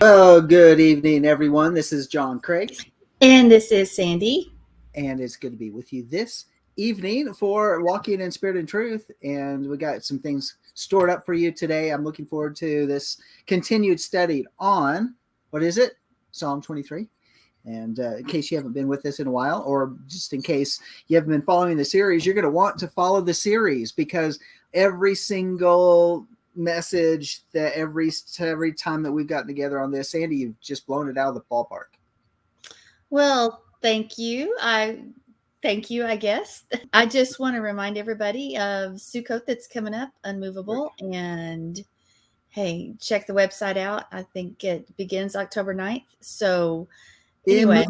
Well, good evening, everyone. This is John Craig, And this is Sandi. and it's good to be with you this evening for Walking in Spirit and Truth. And we got some things stored up for you today. I'm looking forward to this continued study on what is it? Psalm 23. And in case you haven't been with us in a while, or just in case you haven't been following the series, you're going to want to follow the series because every single message that every time that we've gotten together on this, Sandi, you've just blown it out of the ballpark. Well, thank you. I guess. I just want to remind everybody of Sukkot that's coming up, Unmovable. And hey, check the website out. I think it begins October 9th. So anyway,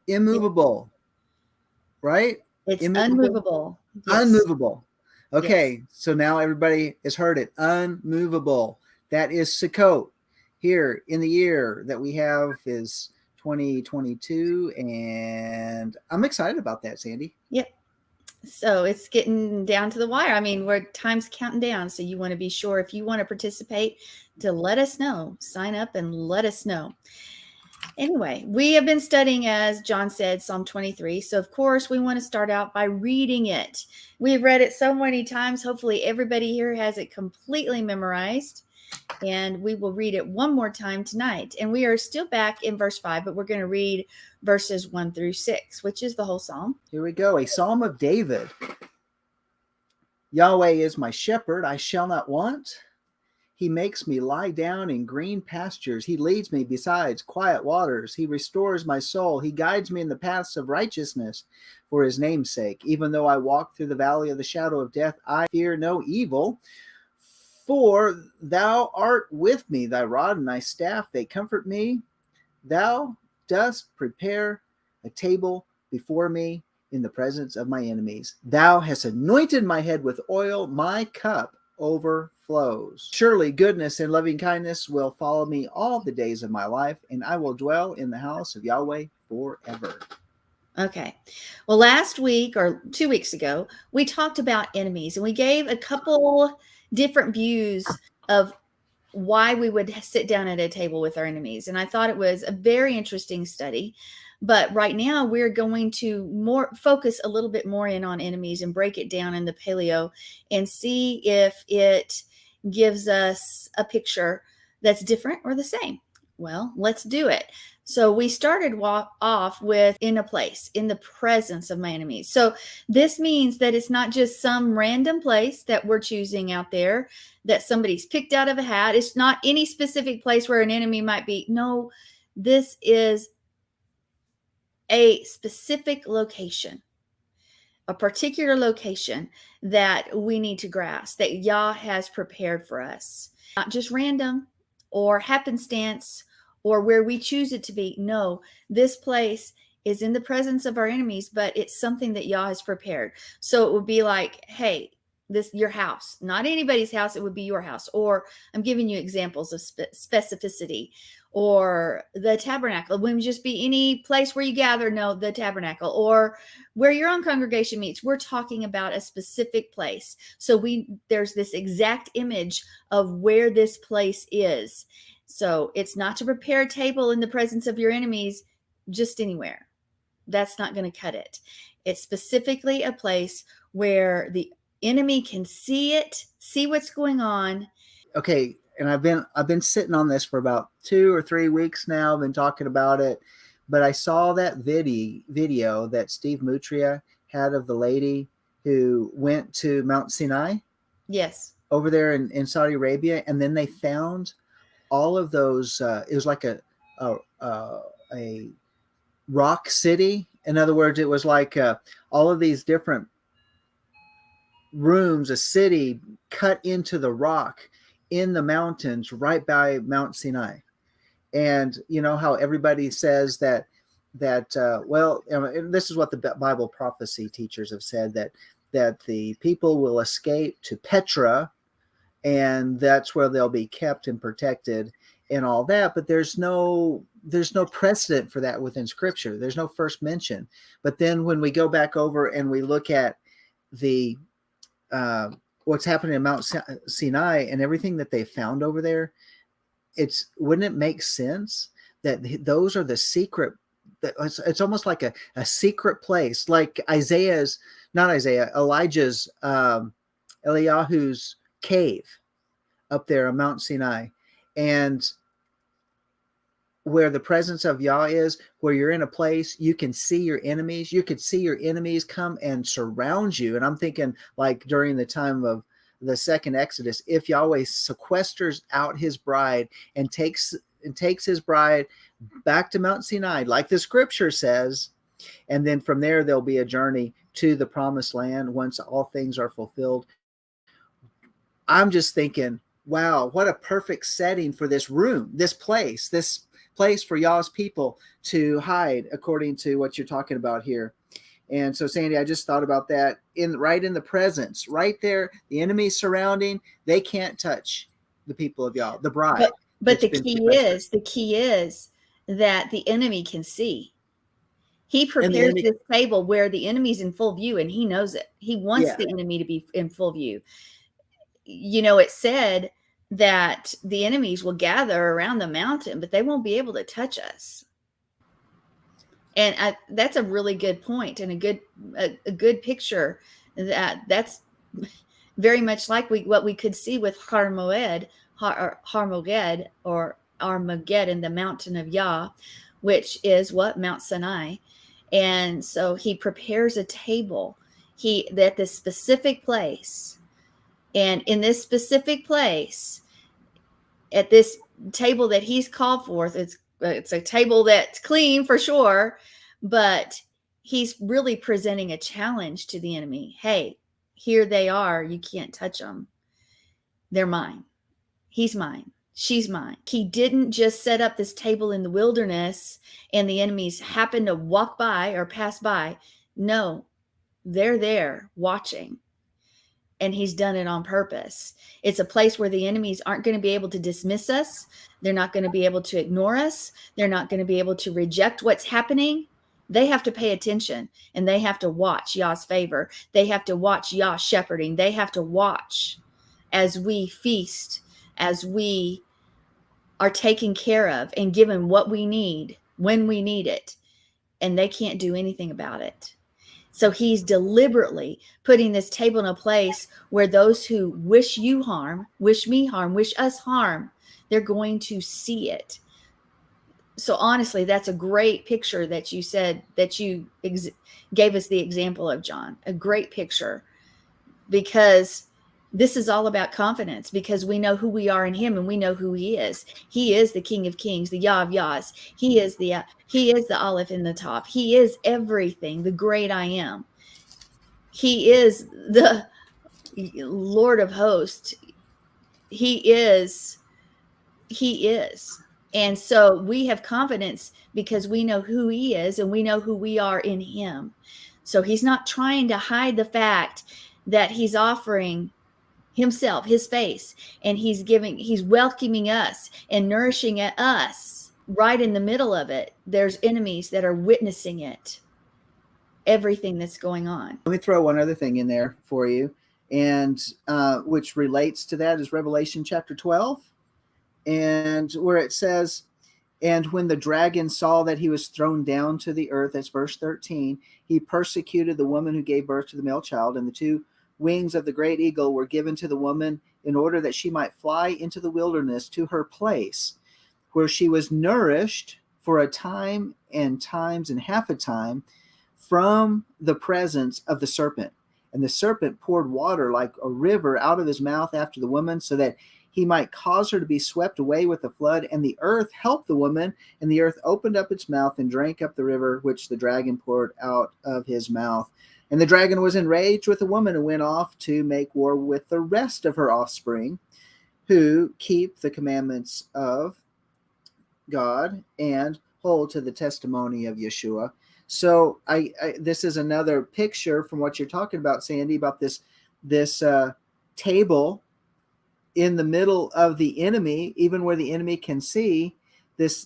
Immovable, right? it's Immovable, unmovable. Yes. unmovable. Okay, Yes. so now everybody has heard it. Unmovable. That is Sukkot. Here in the year that we have is 2022, and I'm excited about that, Sandi. Yep. So it's getting down to the wire. I mean, we're time's counting down. So you want to be sure if you want to participate to let us know. Sign up and let us know. Anyway, we have been studying, as John said, Psalm 23. So, of course, we want to start out by reading it. We've read it so many times. Hopefully, everybody here has it completely memorized. And we will read it one more time tonight. And we are still back in verse 5, but we're going to read verses 1 through 6, which is the whole psalm. Here we go. A psalm of David. Yahweh is my shepherd, I shall not want. He makes me lie down in green pastures. He leads me beside quiet waters. He restores my soul. He guides me in the paths of righteousness for his name's sake. Even though I walk through the valley of the shadow of death, I fear no evil. For thou art with me, thy rod and thy staff, they comfort me. Thou dost prepare a table before me in the presence of my enemies. Thou hast anointed my head with oil, my cup overflows. Surely goodness and loving kindness will follow me all the days of my life, and I will dwell in the house of Yahweh forever. Okay. Well, last week or 2 weeks ago, we talked about enemies and we gave a couple different views of why we would sit down at a table with our enemies. And I thought it was a very interesting study. But right now we're going to focus a little bit more in on enemies and break it down in the paleo and see if it gives us a picture that's different or the same. Well, let's do it. So we started off with in a place, in the presence of my enemies. So this means that it's not just some random place that we're choosing out there that somebody's picked out of a hat. It's not any specific place where an enemy might be. No, this is a specific location, a particular location that we need to grasp, that Yah has prepared for us. Not just random or happenstance or where we choose it to be. No, this place is in the presence of our enemies, but it's something that Yah has prepared. So it would be like, hey, your house, not anybody's house, it would be your house. Or I'm giving you examples of specificity. Or the tabernacle, it wouldn't just be any place where you gather. No, the tabernacle, or where your own congregation meets. We're talking about a specific place. So there's this exact image of where this place is. So it's not to prepare a table in the presence of your enemies just anywhere. That's not going to cut it. It's specifically a place where the enemy can see it, see what's going on. Okay, and I've been sitting on this for about 2 or 3 weeks now. I've been talking about it, but I saw that video that Steve Mutria had of the lady who went to Mount Sinai. Yes. Over there in Saudi Arabia, and then they found all of those. It was like a rock city. In other words, it was like all of these different rooms, a city cut into the rock in the mountains right by Mount Sinai. And you know how everybody says that well, this is what the Bible prophecy teachers have said, that the people will escape to Petra, and that's where they'll be kept and protected and all that. But there's no precedent for that within Scripture. There's no first mention. But then when we go back over and we look at the what's happening in Mount Sinai and everything that they found over there, wouldn't it make sense that those are the secret, that it's almost like a secret place, like Elijah's, Eliyahu's cave up there on Mount Sinai, and where the presence of Yah is, where you're in a place you can see your enemies. You could see your enemies come and surround you. And I'm thinking, like during the time of the second Exodus, if Yahweh sequesters out his bride and takes his bride back to Mount Sinai, like the scripture says, and then from there there'll be a journey to the promised land once all things are fulfilled. I'm just thinking, wow, what a perfect setting for this room, this place for Yah's people to hide, according to what you're talking about here. And so, Sandy, I just thought about that right in the presence, right there, the enemy surrounding, they can't touch the people of Yah, the bride. But the key is that the enemy can see. He prepares this table where the enemy's in full view, and he knows it. He wants the enemy to be in full view. It said that the enemies will gather around the mountain, but they won't be able to touch us. And that's a really good point, and a good picture. That's very much like what we could see with Har Moed or Armageddon, the mountain of Yah, which is what? Mount Sinai. And so he prepares a table at this specific place. And in this specific place, at this table that he's called forth, it's a table that's clean for sure, but he's really presenting a challenge to the enemy. Hey, here they are. You can't touch them. They're mine. He's mine. She's mine. He didn't just set up this table in the wilderness and the enemies happen to walk by or pass by. No, they're there watching. And he's done it on purpose. It's a place where the enemies aren't going to be able to dismiss us. They're not going to be able to ignore us. They're not going to be able to reject what's happening. They have to pay attention, and they have to watch Yah's favor. They have to watch Yah shepherding. They have to watch as we feast, as we are taken care of and given what we need when we need it. And they can't do anything about it. So he's deliberately putting this table in a place where those who wish you harm, wish me harm, wish us harm, they're going to see it. So honestly, that's a great picture that you said, that you gave us the example of, John. A great picture, because this is all about confidence, because we know who we are in him and we know who he is. He is the King of Kings, the Yah of Yahs. He is the Aleph in the top. He is everything, the great I am. He is the Lord of hosts. He is. And so we have confidence because we know who he is and we know who we are in him. So he's not trying to hide the fact that he's offering himself, his face, and he's welcoming us and nourishing us. Right in the middle of it, there's enemies that are witnessing it, everything that's going on. Let me throw one other thing in there for you, and which relates to that, is Revelation chapter 12, and where it says, and when the dragon saw that he was thrown down to the earth, that's verse 13, he persecuted the woman who gave birth to the male child, and the two wings of the great eagle were given to the woman in order that she might fly into the wilderness to her place, where she was nourished for a time and times and half a time from the presence of the serpent. And the serpent poured water like a river out of his mouth after the woman, so that he might cause her to be swept away with the flood. And the earth helped the woman, and the earth opened up its mouth and drank up the river which the dragon poured out of his mouth. And the dragon was enraged with the woman and went off to make war with the rest of her offspring, who keep the commandments of God and hold to the testimony of Yeshua. So this is another picture from what you're talking about, Sandy, about this table in the middle of the enemy, even where the enemy can see that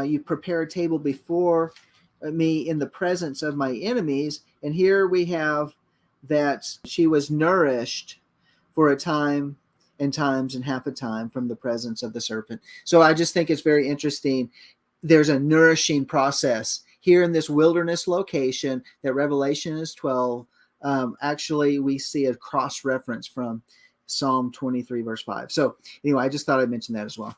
you prepare a table before me in the presence of my enemies. And here we have that she was nourished for a time and times and half a time from the presence of the serpent. So I just think it's very interesting. There's a nourishing process here in this wilderness location that Revelation is 12. Actually, we see a cross reference from Psalm 23, verse 5. So anyway, I just thought I'd mention that as well.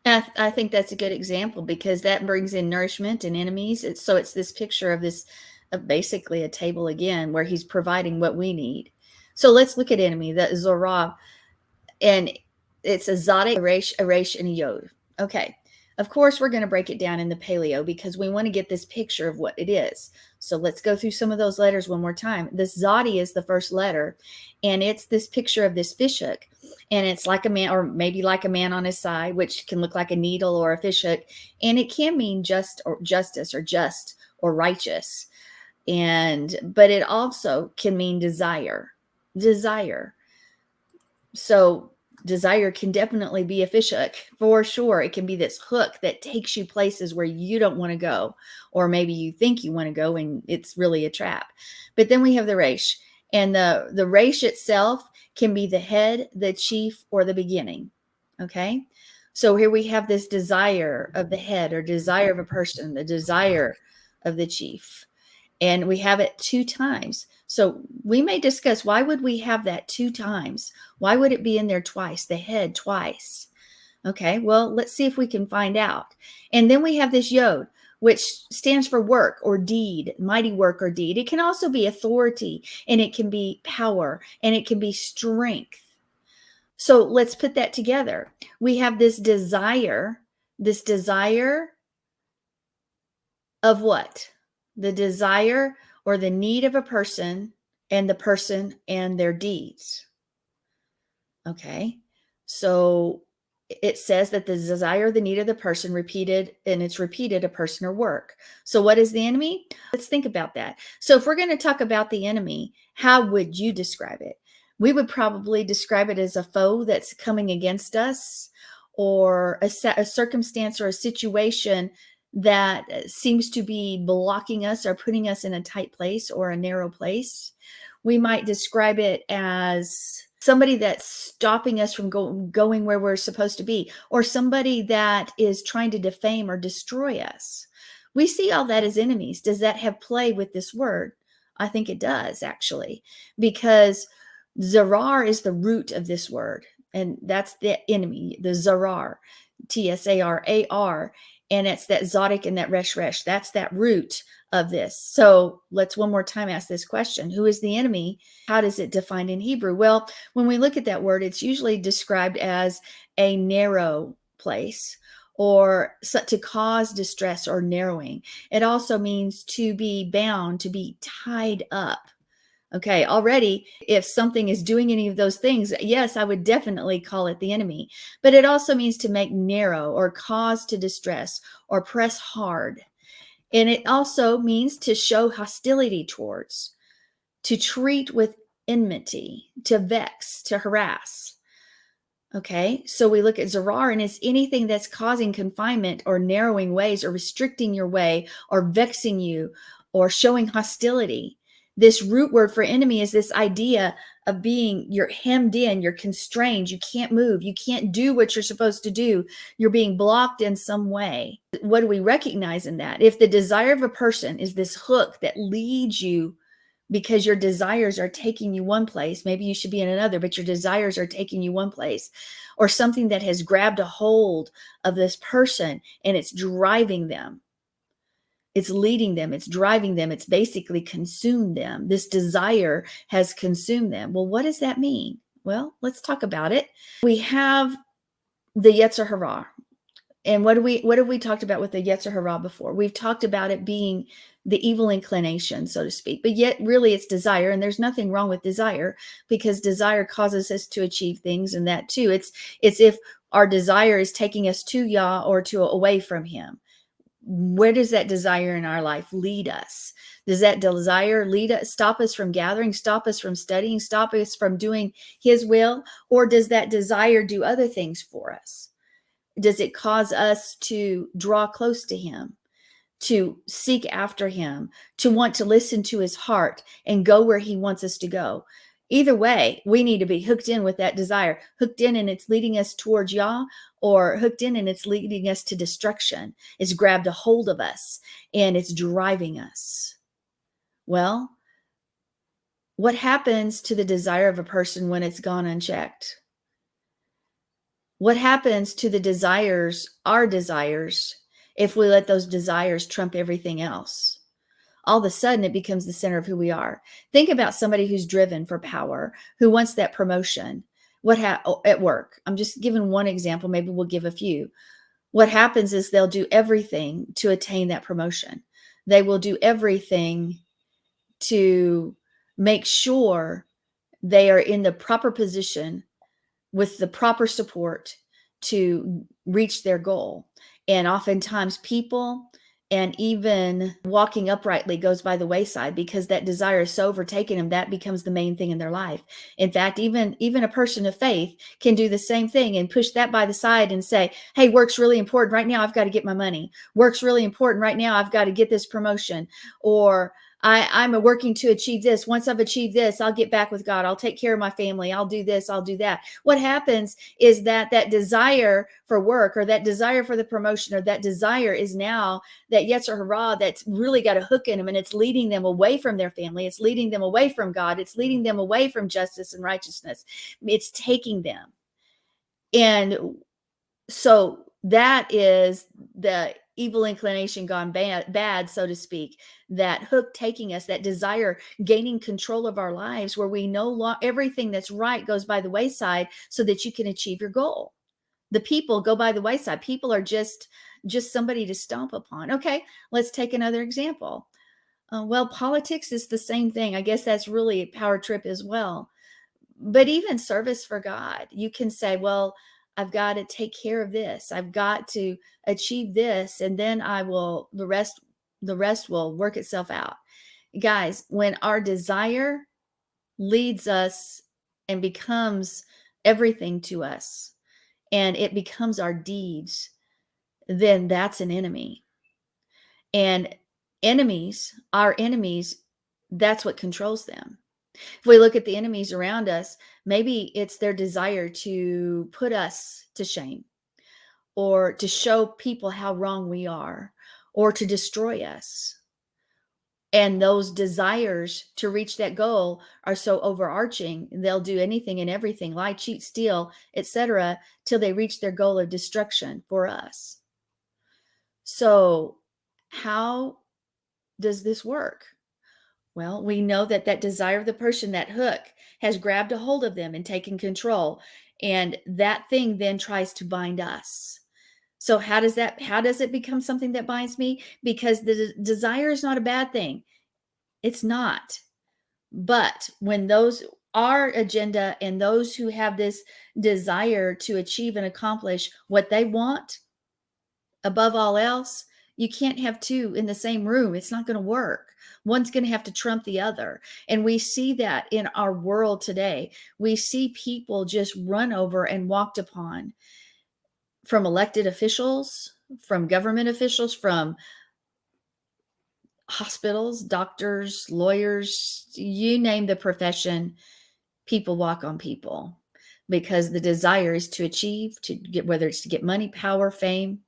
I think that's a good example, because that brings in nourishment and enemies. So it's this picture of this, of basically a table again, where he's providing what we need. So let's look at enemy, the Zorah, and it's a Zodic, a Resh, and a Yod. Okay. Of course, we're going to break it down in the Paleo because we want to get this picture of what it is. So let's go through some of those letters one more time. This Zodi is the first letter, and it's this picture of this fishhook. And it's like a man, or maybe like a man on his side, which can look like a needle or a fishhook. And it can mean just or justice or just or righteous. But it also can mean desire. So desire can definitely be a fishhook, for sure. It can be this hook that takes you places where you don't want to go, or maybe you think you want to go and it's really a trap. But then we have the Resh, and the Resh itself can be the head, the chief, or the beginning. Okay. So here we have this desire of the head, or desire of a person, the desire of the chief. And we have it 2 times. So we may discuss, why would we have that 2 times? Why would it be in there twice, the head twice? Okay, well, let's see if we can find out. And then we have this Yod, which stands for work or deed, mighty work or deed. It can also be authority, and it can be power, and it can be strength. So let's put that together. We have this desire of what? The desire or the need of a person and the person and their deeds. Okay. So it says that the desire, the need of the person repeated, and it's repeated, a person or work. So what is the enemy? Let's think about that. So if we're going to talk about the enemy, how would you describe it? We would probably describe it as a foe that's coming against us, or a circumstance or a situation that seems to be blocking us or putting us in a tight place or a narrow place. We might describe it as somebody that's stopping us from going where we're supposed to be, or somebody that is trying to defame or destroy us. We see all that as enemies. Does that have play with this word? I think it does, actually, because Zarar is the root of this word, and that's the enemy, the Zarar, Tsarar. And it's that Zodic and that Resh. That's that root of this. So let's one more time ask this question. Who is the enemy? How does it define in Hebrew? Well, when we look at that word, it's usually described as a narrow place, or to cause distress or narrowing. It also means to be bound, to be tied up. Okay, already, if something is doing any of those things, yes, I would definitely call it the enemy. But it also means to make narrow, or cause to distress, or press hard. And it also means to show hostility towards, to treat with enmity, to vex, to harass. Okay, so we look at Zarar, and it's anything that's causing confinement or narrowing ways, or restricting your way, or vexing you, or showing hostility. This root word for enemy is this idea of being, you're hemmed in, you're constrained, you can't move, you can't do what you're supposed to do, you're being blocked in some way. What do we recognize in that? If the desire of a person is this hook that leads you, because your desires are taking you one place, maybe you should be in another, but your desires are taking you one place, or something that has grabbed a hold of this person and it's driving them. It's leading them, it's driving them, it's basically consumed them. This desire has consumed them. Well, what does that mean? Well, let's talk about it. We have the Yetzer Hara. And what have we talked about with the Yetzer Hara before? We've talked about it being the evil inclination, so to speak. But yet really it's desire, and there's nothing wrong with desire, because desire causes us to achieve things, and that too. It's if our desire is taking us to Yah or to away from him. Where does that desire in our life lead us? Does that desire lead us, stop us from gathering, stop us from studying, stop us from doing his will? Or does that desire do other things for us? Does it cause us to draw close to him, to seek after him, to want to listen to his heart and go where he wants us to go. Either way, we need to be hooked in with that desire, hooked in and it's leading us towards Yah, or hooked in and it's leading us to destruction. It's grabbed a hold of us and it's driving us. Well, what happens to the desire of a person when it's gone unchecked? What happens to the desires, our desires, if we let those desires trump everything else? All of a sudden, it becomes the center of who we are. Think about somebody who's driven for power, who wants that promotion. At work? I'm just giving one example. Maybe we'll give a few. What happens is they'll do everything to attain that promotion. They will do everything to make sure they are in the proper position with the proper support to reach their goal. And oftentimes people and even walking uprightly goes by the wayside because that desire is so overtaken them, that becomes the main thing in their life. In fact, even a person of faith can do the same thing and push that by the side and say, hey, work's really important right now. I've got to get my money. Work's really important right now. I've got to get this promotion. Or I'm working to achieve this. Once I've achieved this, I'll get back with God. I'll take care of my family. I'll do this. I'll do that. What happens is that desire for work, or that desire for the promotion, or that desire is now that yetzer hara that's really got a hook in them, and it's leading them away from their family. It's leading them away from God. It's leading them away from justice and righteousness. It's taking them. And so that is the evil inclination gone bad, so to speak, that hook taking us, that desire gaining control of our lives, where we no longer, everything that's right goes by the wayside so that you can achieve your goal. The people go by the wayside. People are just somebody to stomp upon. Okay, let's take another example. Well, politics is the same thing. I guess that's really a power trip as well. But even service for God, you can say, well, I've got to take care of this. I've got to achieve this, and then the rest will work itself out. Guys, when our desire leads us and becomes everything to us, and it becomes our deeds, then that's an enemy. And our enemies, that's what controls them. If we look at the enemies around us, maybe it's their desire to put us to shame, or to show people how wrong we are, or to destroy us. And those desires to reach that goal are so overarching, they'll do anything and everything, lie, cheat, steal, etc., till they reach their goal of destruction for us. So how does this work? Well, we know that desire of the person, that hook, has grabbed a hold of them and taken control. And that thing then tries to bind us. So how does it become something that binds me? Because the desire is not a bad thing. It's not. But when our agenda and those who have this desire to achieve and accomplish what they want above all else, you can't have two in the same room. It's not going to work. One's going to have to trump the other. And we see that in our world today. We see people just run over and walked upon, from elected officials, from government officials, from hospitals, doctors, lawyers, you name the profession, people walk on people because the desire is to achieve, to get, whether it's to get money, power, fame,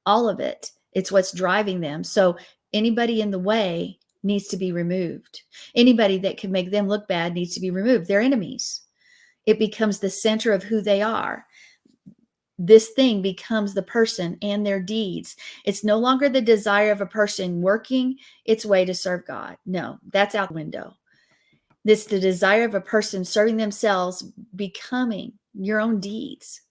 all of it. It's what's driving them. So anybody in the way needs to be removed. Anybody that can make them look bad needs to be removed. They're enemies. It becomes the center of who they are. This thing becomes the person and their deeds. It's no longer the desire of a person working its way to serve God. No, that's out the window. This the desire of a person serving themselves, becoming your own deeds.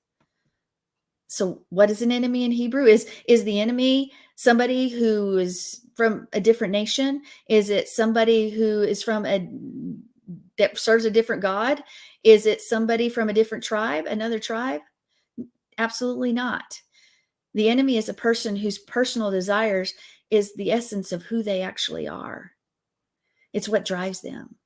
So what is an enemy in Hebrew? Is the enemy somebody who is from a different nation? Is it somebody who is that serves a different God? Is it somebody from a different tribe, another tribe? Absolutely not. The enemy is a person whose personal desires is the essence of who they actually are. It's what drives them.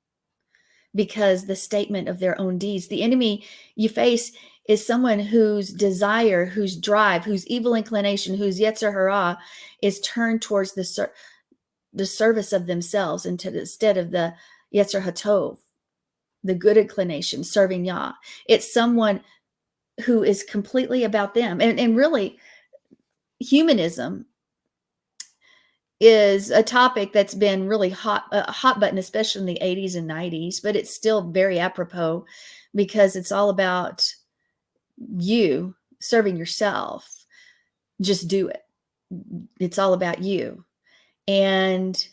Because the statement of their own deeds, the enemy you face is someone whose desire, whose drive, whose evil inclination, whose TZORE-RAI is turned towards the service of themselves instead of the Yetzer HaTov, the good inclination, serving Yah. It's someone who is completely about them. And really, humanism is a topic that's been really hot, a hot button, especially in the 80s and 90s, but it's still very apropos because it's all about you serving yourself. Just do it. It's all about you. And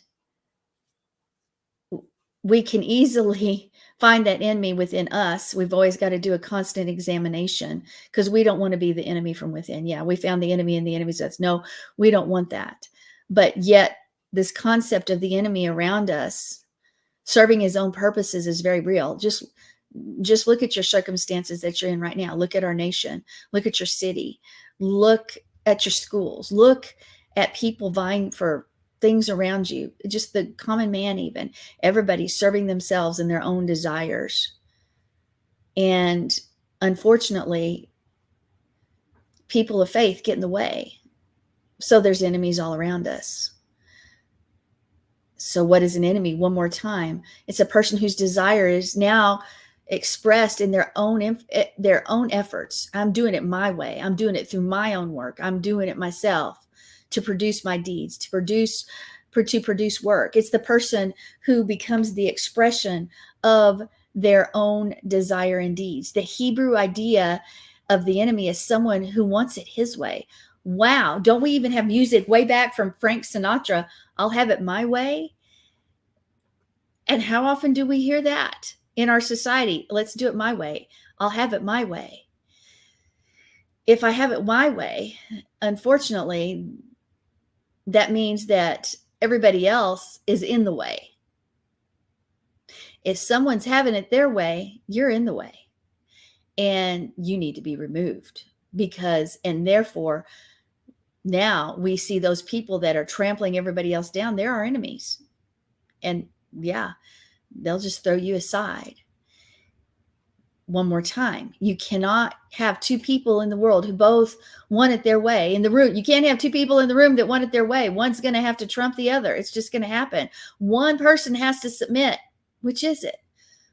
we can easily find that enemy within us. We've always got to do a constant examination because we don't want to be the enemy from within. Yeah, we found the enemy in the enemy's us. No, we don't want that. But yet this concept of the enemy around us serving his own purposes is very real. Just look at your circumstances that you're in right now. Look at our nation. Look at your city. Look at your schools. Look at people vying for things around you. Just the common man, even. Everybody's serving themselves and their own desires. And unfortunately, people of faith get in the way. So there's enemies all around us. So what is an enemy? One more time. It's a person whose desire is now expressed in their own efforts. I'm doing it my way. I'm doing it through my own work. I'm doing it myself to produce my deeds, to produce work. It's the person who becomes the expression of their own desire and deeds. The Hebrew idea of the enemy is someone who wants it his way. Wow. Don't we even have music way back from Frank Sinatra? I'll have it my way. And how often do we hear that in our society? Let's do it my way. I'll have it my way. If I have it my way, unfortunately, that means that everybody else is in the way. If someone's having it their way, you're in the way. And you need to be removed and therefore, now we see those people that are trampling everybody else down. They're our enemies. And yeah, they'll just throw you aside. One more time. You cannot have two people in the world who both want it their way in the room. You can't have two people in the room that want it their way. One's going to have to trump the other. It's just going to happen. One person has to submit. Which is it?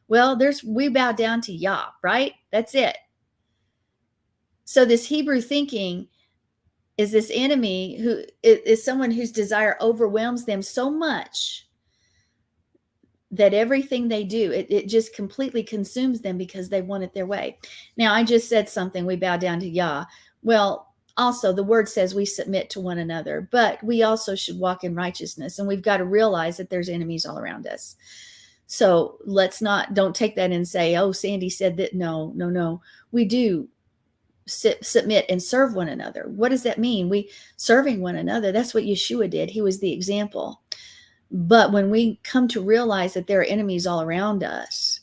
Well, we bow down to Yah, right? That's it. So this Hebrew thinking is this enemy who is someone whose desire overwhelms them so much that everything they do, it just completely consumes them because they want it their way. Now, I just said something, we bow down to Yah. Well, also the word says we submit to one another, but we also should walk in righteousness. And we've got to realize that there's enemies all around us. So don't take that and say, oh, Sandi said that. No. We do submit and serve one another. What does that mean? We serving one another. That's what Yeshua did. He was the example. But when we come to realize that there are enemies all around us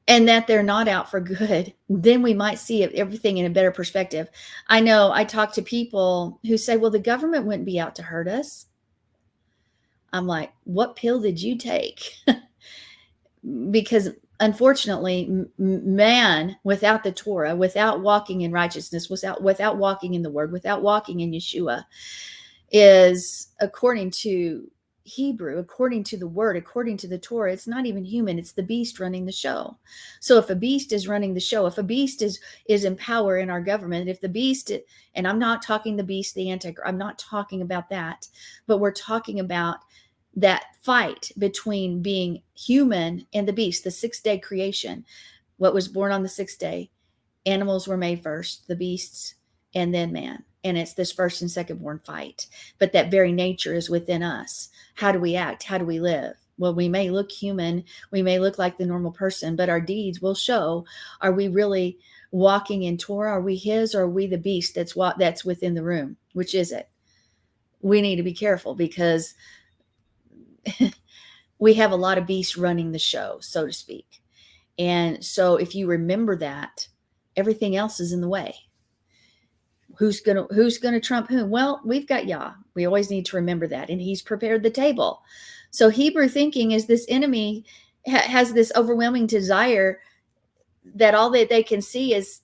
and that they're not out for good, then we might see everything in a better perspective. I know I talk to people who say, well, the government wouldn't be out to hurt us. I'm like, what pill did you take? Because unfortunately, man without the Torah, without walking in righteousness, without walking in the word, without walking in Yeshua, is, according to Hebrew, according to the word, according to the Torah, it's not even human. It's the beast running the show. So if a beast is running the show, if a beast is in power in our government, if the beast, and I'm not talking the beast, the Antichrist, I'm not talking about that, but we're talking about that fight between being human and the beast, the 6-day creation, what was born on the 6th day. Animals were made first, the beasts, and then man. And it's this first and second born fight. But that very nature is within us. How do we act? How do we live? Well, we may look human. We may look like the normal person, but our deeds will show, are we really walking in Torah? Are we his, or are we the beast that's within the room? Which is it? We need to be careful because we have a lot of beasts running the show, so to speak. And so if you remember that, everything else is in the way. Who's gonna trump whom? Well, we've got Yah. We always need to remember that. And he's prepared the table. So Hebrew thinking is this enemy has this overwhelming desire that all that they can see is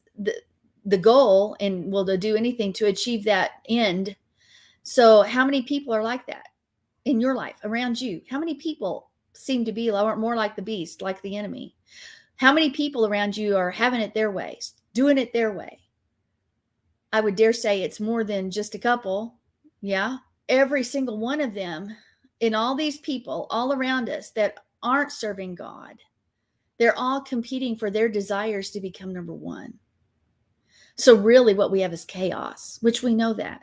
the goal, and will they do anything to achieve that end. So how many people are like that in your life, around you? How many people seem to be more like the beast, like the enemy? How many people around you are having it their way, doing it their way? I would dare say it's more than just a couple. Yeah. Every single one of them, in all these people all around us that aren't serving God, they're all competing for their desires to become number one. So really what we have is chaos, which we know that.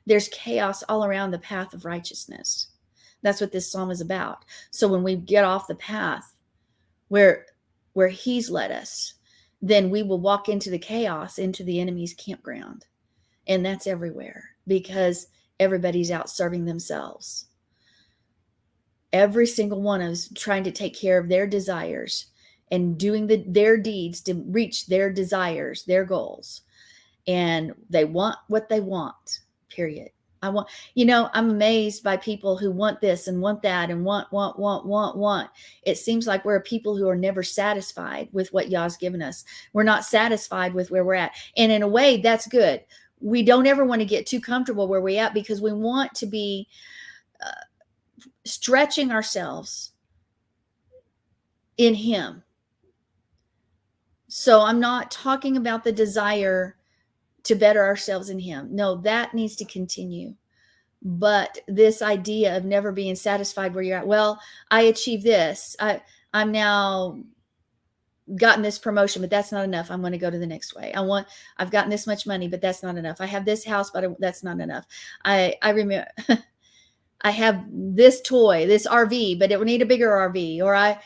There's chaos all around the path of righteousness. That's what this psalm is about. So when we get off the path where he's led us, then we will walk into the chaos, into the enemy's campground. And that's everywhere, because everybody's out serving themselves. Every single one of us trying to take care of their desires and doing their deeds to reach their desires, their goals. And they want what they want, period. I'm amazed by people who want this and want that and want. It seems like we're people who are never satisfied with what Yah's given us. We're not satisfied with where we're at. And in a way, that's good. We don't ever want to get too comfortable where we're at, because we want to be stretching ourselves in Him. So I'm not talking about the desire to better ourselves in Him. No, that needs to continue. But this idea of never being satisfied where you're at, well, I achieved this. I'm now gotten this promotion, but that's not enough. I'm going to go to the next way. I've gotten this much money, but that's not enough. I have this house, but that's not enough. I remember I have this toy, this RV, but it would need a bigger RV. Or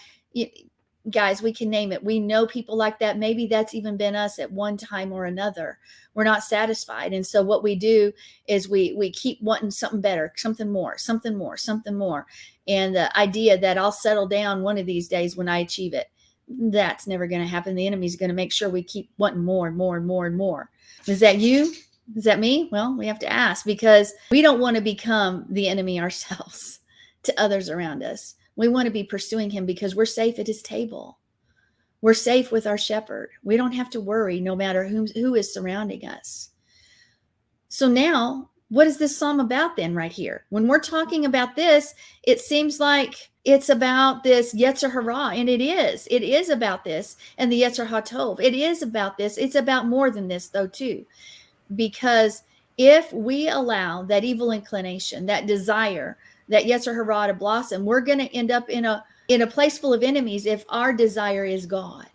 guys, we can name it. We know people like that. Maybe that's even been us at one time or another. We're not satisfied. And so what we do is we keep wanting something better, something more. And the idea that I'll settle down one of these days when I achieve it, that's never going to happen. The enemy's going to make sure we keep wanting more and more and more and more. Is that you? Is that me? Well, we have to ask, because we don't want to become the enemy ourselves to others around us. We want to be pursuing Him because we're safe at His table. We're safe with our shepherd. We don't have to worry no matter who is surrounding us. So now, what is this psalm about then right here? When we're talking about this, it seems like it's about this TZORE-RAI, and it is. It is about this, and the Yetzer HaTov. It is about this. It's about more than this, though, too. Because if we allow that evil inclination, that desire, that TZORE-RAI to blossom, we're going to end up in a place full of enemies if our desire is God.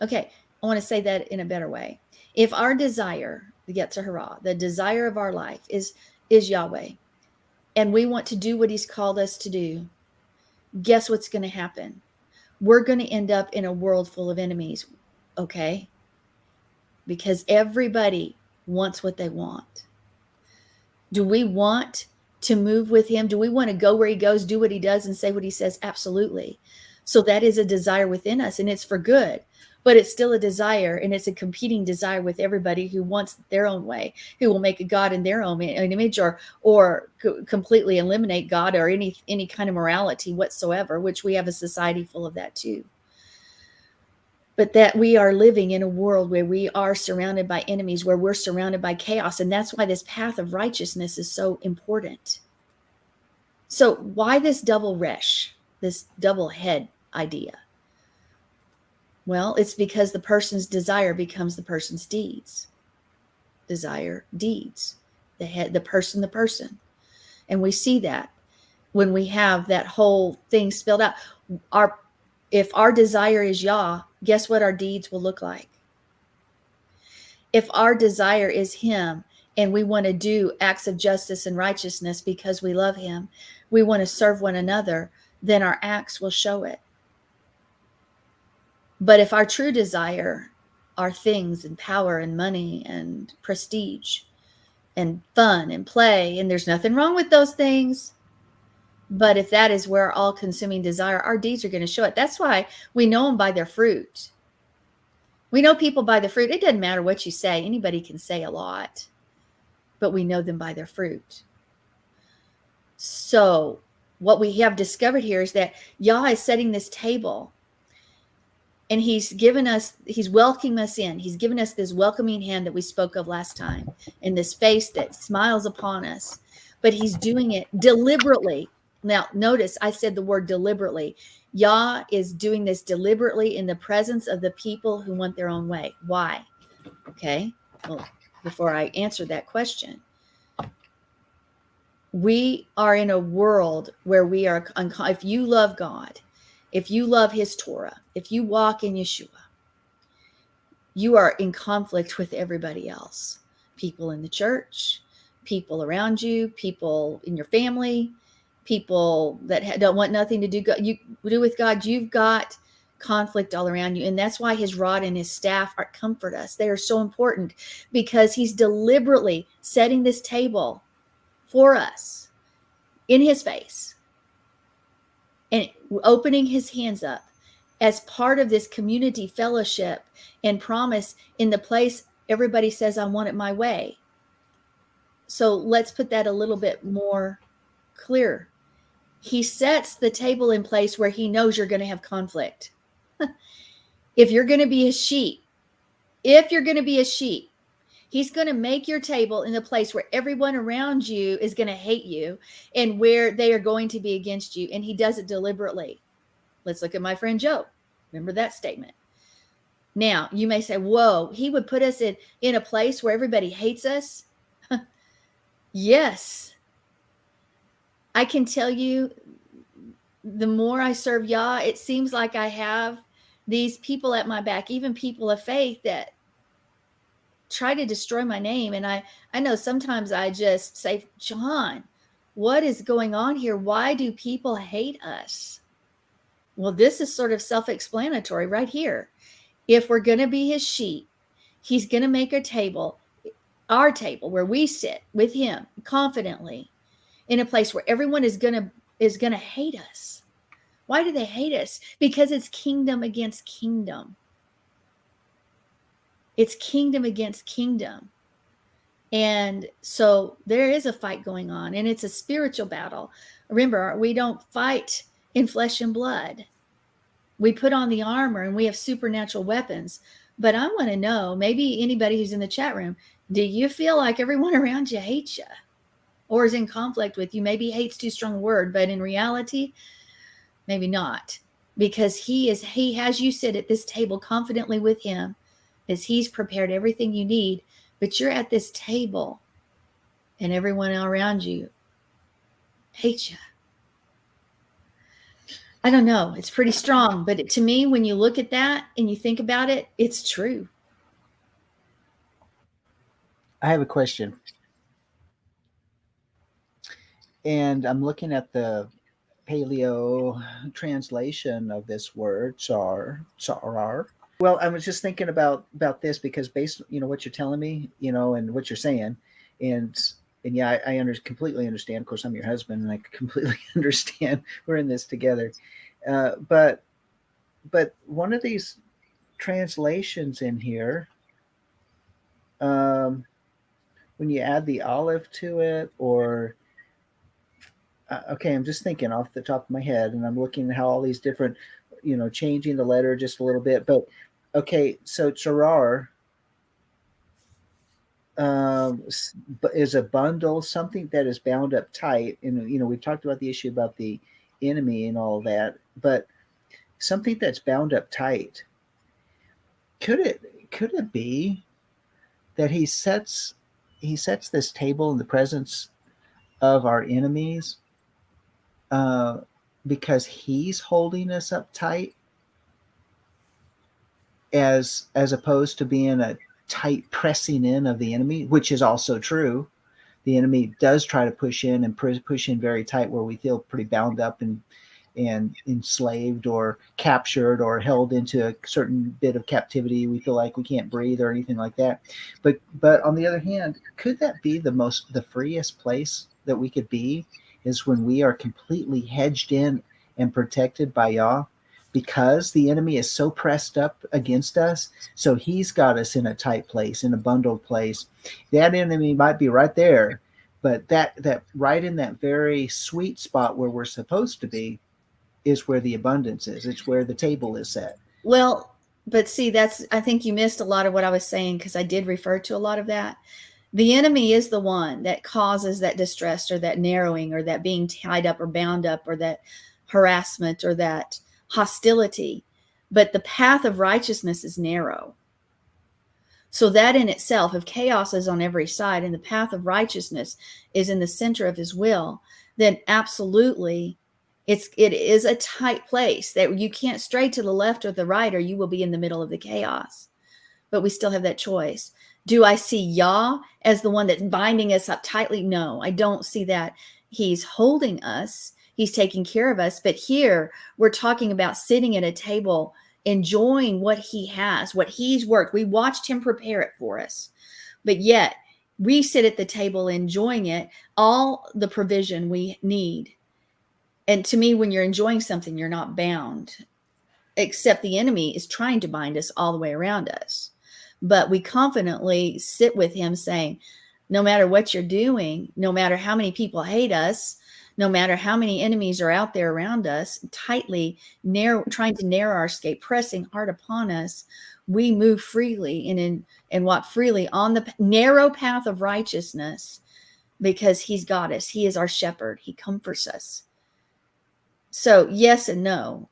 Okay, I want to say that in a better way. If our desire, the TZORE-RAI, the desire of our life is Yahweh, and we want to do what He's called us to do, guess what's going to happen? We're going to end up in a world full of enemies, okay? Because everybody wants what they want. Do we want to move with Him? Do we want to go where He goes, do what He does, and say what He says? Absolutely. So that is a desire within us, and it's for good. But it's still a desire, and it's a competing desire with everybody who wants their own way, who will make a God in their own image, or completely eliminate God or any kind of morality whatsoever, which we have a society full of that too. But that we are living in a world where we are surrounded by enemies, where we're surrounded by chaos. And that's why this path of righteousness is so important. So why this double resh, this double head idea? Well, it's because the person's desire becomes the person's deeds. Desire, deeds. The head, the person. And we see that when we have that whole thing spelled out. If our desire is Yah, guess what our deeds will look like? If our desire is Him, and we want to do acts of justice and righteousness because we love Him, we want to serve one another, then our acts will show it. But if our true desire are things and power and money and prestige and fun and play, and there's nothing wrong with those things, but if that is where our all-consuming desire, our deeds are going to show it. That's why we know them by their fruit. We know people by the fruit. It doesn't matter what you say. Anybody can say a lot, but we know them by their fruit. So what we have discovered here is that Yah is setting this table And he's welcoming us in. He's given us this welcoming hand that we spoke of last time, and this face that smiles upon us. But he's doing it deliberately. Now, notice I said the word deliberately. Yah is doing this deliberately in the presence of the people who want their own way. Why? Okay. Well, before I answer that question, we are in a world where we are, if you love God, if you love his Torah, if you walk in Yeshua, you are in conflict with everybody else. People in the church, people around you, people in your family, people that don't want nothing to do with God. You've got conflict all around you. And that's why his rod and his staff comfort us. They are so important because he's deliberately setting this table for us in his face and opening his hands up as part of this community fellowship and promise in the place everybody says, I want it my way. So let's put that a little bit more clear. He sets the table in place where he knows you're going to have conflict. If you're going to be a sheep, he's going to make your table in a place where everyone around you is going to hate you and where they are going to be against you. And he does it deliberately. Let's look at my friend Job. Remember that statement. Now, you may say, whoa, he would put us in a place where everybody hates us? Yes. I can tell you, the more I serve Yah, it seems like I have these people at my back, even people of faith that try to destroy my name. And I know sometimes I just say, John, what is going on here? Why do people hate us? Well, this is sort of self-explanatory right here. If we're going to be his sheep, he's going to make our table where we sit with him confidently in a place where everyone is going to hate us. Why do they hate us? Because it's kingdom against kingdom. It's kingdom against kingdom. And so there is a fight going on, and it's a spiritual battle. Remember, we don't fight in flesh and blood. We put on the armor and we have supernatural weapons. But I want to know, maybe anybody who's in the chat room, do you feel like everyone around you hates you or is in conflict with you? Maybe hate's too strong a word, but in reality, maybe not. Because he has you sit at this table confidently with him as he's prepared everything you need. But you're at this table and everyone around you hates you. I don't know. It's pretty strong. But to me, when you look at that and you think about it, it's true. I have a question. And I'm looking at the Paleo translation of this word, TZORE-RAI. Well, I was just thinking about this because based, what you're telling me, and what you're saying, and yeah, I completely understand. Of course, I'm your husband, and I completely understand. We're in this together. But one of these translations in here, when you add the olive to it, or okay, I'm just thinking off the top of my head, and I'm looking at how all these different, changing the letter just a little bit. But okay, so TZORE is a bundle, something that is bound up tight. And we've talked about the issue about the enemy and all that, but something that's bound up tight. Could it be that he sets this table in the presence of our enemies because he's holding us up tight, as opposed to being a tight pressing in of the enemy, which is also true. The enemy does try to push in and push in very tight where we feel pretty bound up and enslaved or captured or held into a certain bit of captivity. We feel like we can't breathe or anything like that. But on the other hand, could that be the freest place that we could be, is when we are completely hedged in and protected by Yah, because the enemy is so pressed up against us. So he's got us in a tight place, in a bundled place. That enemy might be right there, but that right in that very sweet spot where we're supposed to be is where the abundance is. It's where the table is set. Well, But see, I think you missed a lot of what I was saying, because I did refer to a lot of that. The enemy is the one that causes that distress or that narrowing or that being tied up or bound up or that harassment or that hostility. But the path of righteousness is narrow. So that in itself, if chaos is on every side and the path of righteousness is in the center of his will, then absolutely it is a tight place that you can't stray to the left or the right, or you will be in the middle of the chaos. But we still have that choice. Do I see Yah as the one that's binding us up tightly? No, I don't see that. He's holding us. He's taking care of us. But here we're talking about sitting at a table, enjoying what he has, what he's worked. We watched him prepare it for us. But yet we sit at the table enjoying it, all the provision we need. And to me, when you're enjoying something, you're not bound, except the enemy is trying to bind us all the way around us. But we confidently sit with him saying, no matter what you're doing, no matter how many people hate us, no matter how many enemies are out there around us, tightly trying to narrow our escape, pressing hard upon us, we move freely and walk freely on the narrow path of righteousness, because he's got us. He is our shepherd. He comforts us. So yes and no.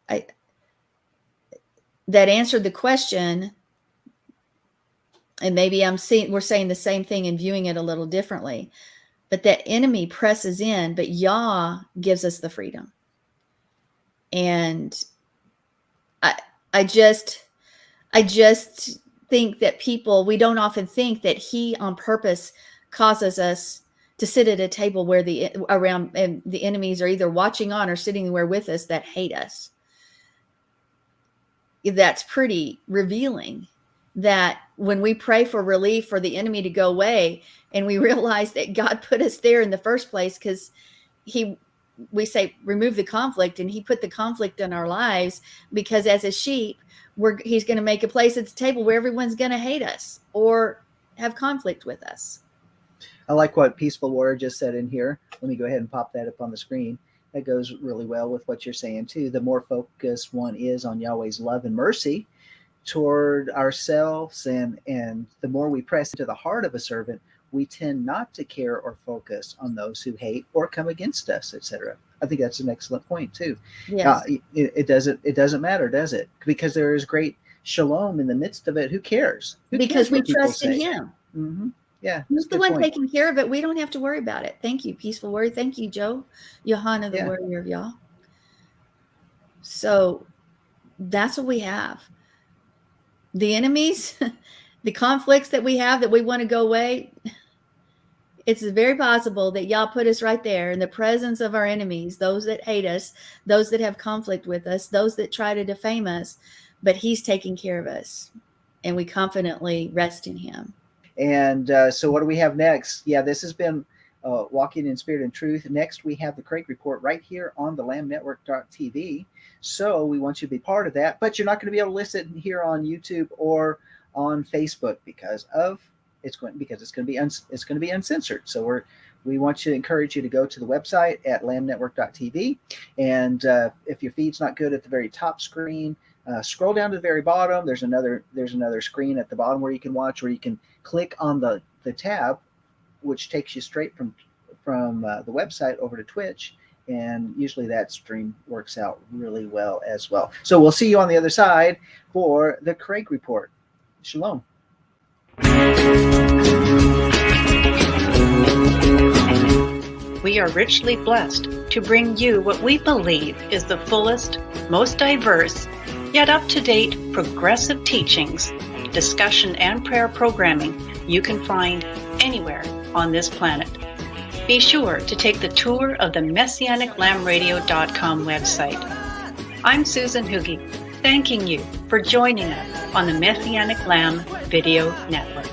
That answered the question. And maybe we're saying the same thing and viewing it a little differently. But that enemy presses in, but Yah gives us the freedom. And I just think that we don't often think that he on purpose causes us to sit at a table where the enemies are either watching on or sitting there with us that hate us. That's pretty revealing, that when we pray for relief for the enemy to go away, and we realize that God put us there in the first place, because we say remove the conflict, and he put the conflict in our lives, because as a sheep, he's going to make a place at the table where everyone's going to hate us or have conflict with us. I like what Peaceful Warrior just said in here. Let me go ahead and pop that up on the screen. That goes really well with what you're saying too. The more focused one is on Yahweh's love and mercy toward ourselves, and the more we press into the heart of a servant, we tend not to care or focus on those who hate or come against us, etc. I think that's an excellent point too. Yes. It doesn't matter, does it? Because there is great shalom in the midst of it. Who cares? Because we trust in him. Mm-hmm. Yeah, he's the one taking care of it. We don't have to worry about it. Thank you, Peaceful Warrior. Thank you, Johanna, the warrior of Yah. So that's what we have. The enemies, the conflicts that we have that we want to go away, it's very possible that Yah put us right there in the presence of our enemies, those that hate us, those that have conflict with us, those that try to defame us, but he's taking care of us, and we confidently rest in him. And so what do we have next? Yeah, this has been Walking in Spirit and Truth. Next, we have the Craig Report right here on the lambnetwork.tv. So we want you to be part of that, but you're not going to be able to listen here on YouTube or on Facebook because it's going to be uncensored. So we want to encourage you to go to the website at lambnetwork.tv, and if your feed's not good at the very top screen, scroll down to the very bottom. There's another screen at the bottom where you can watch, where you can click on the tab, which takes you straight from the website over to Twitch. And usually that stream works out really well as well. So we'll see you on the other side for the Craig Report. Shalom. We are richly blessed to bring you what we believe is the fullest, most diverse, yet up-to-date progressive teachings, discussion, and prayer programming you can find anywhere on this planet. Be sure to take the tour of the MessianicLambRadio.com website. I'm Susan Hoogie, thanking you for joining us on the Messianic Lamb Video Network.